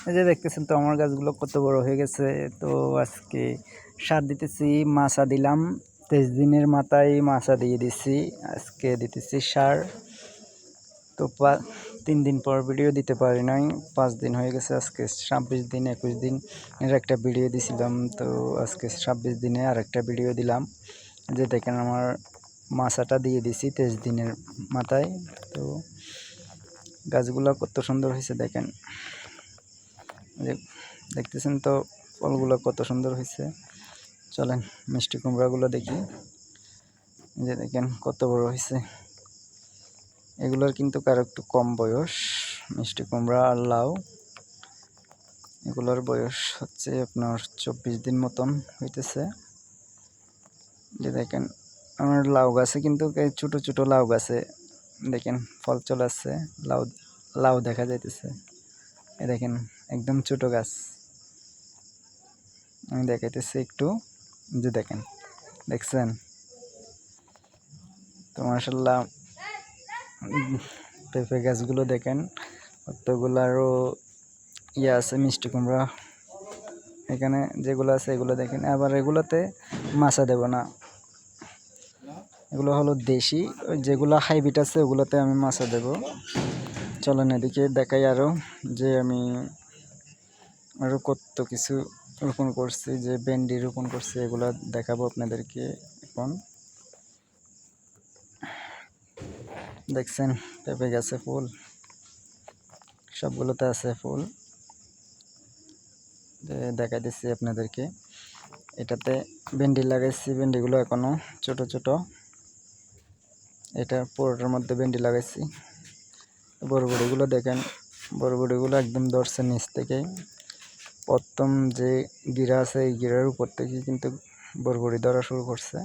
এই যে দেখতেছেন তো আমার গাছগুলো কত বড় হয়ে গেছে। তো আজকে সার দিতেছি, মাছা দিলাম 23 দিনের মাথায় মাছা দিয়ে দিছি। আজকে দিতেছি সার। তো 3 দিন পর ভিডিও দিতে পারি নাই, 5 দিন হয়ে গেছে। আজকে 26 দিন 21 দিন এর একটা ভিডিও দিছিলাম। তো আজকে 26 দিনে আর একটা ভিডিও দিলাম। যে দেখেন আমার মাছাটা দিয়ে দিছি 23 দিনের মাথায়। তো গাছগুলো কত সুন্দর হয়েছে দেখেন, যে দেখতেছেন তো ফলগুলো কত সুন্দর হয়েছে। চলেন মিষ্টি কুমড়াগুলো দেখি। যে দেখেন কত বড় হয়েছে। এগুলোর কিন্তু কারো একটু কম বয়স, মিষ্টি কুমড়া আর লাউ। এগুলোর বয়স হচ্ছে আপনার 24 দিন মতন হইতেছে। যে দেখেন আমার লাউ গাছে কিন্তু ছোট ছোট লাউ গাছে দেখেন ফল চলে আসছে। লাউ লাউ দেখা যাইতেছে। এ দেখেন একদম ছোট গাছ। আমি দেখাইতেছি একটু, যে দেখেন, দেখছেন তো মাশাআল্লাহ। পেঁপে গাছগুলো দেখেন কতগুলো আরও আছে মিষ্টি কুমড়া। এখানে যেগুলো আছে এগুলো দেখেন। আবার এগুলোতে মাছা দেব না, এগুলো হলো দেশি। যেগুলো হাইব্রিড আছে ওগুলোতে আমি মাছা দেব। চলেন এদিকে দেখাই আরও, যে আমি আরও কত কিছু রোপণ করছি, যে ভেন্ডি রোপণ করছি, এগুলো দেখাবো আপনাদেরকে এখন। দেখছেন পেঁপে গাছে ফুল, সবগুলোতে আছে ফুল। দেখাই দিচ্ছি আপনাদেরকে। এটাতে ভেন্ডি লাগাইছি, ভেন্ডিগুলো এখনো ছোট ছোট। এটা পুরোটার মধ্যে ভেন্ডি লাগাইছি। বরবটিগুলো দেখেন, বরবটিগুলো একদম ধরছে নিচ থেকে। প্রথম যে গিরা আছে এই গিরার উপর থেকে কিন্তু বরবটি ধরা শুরু করছে।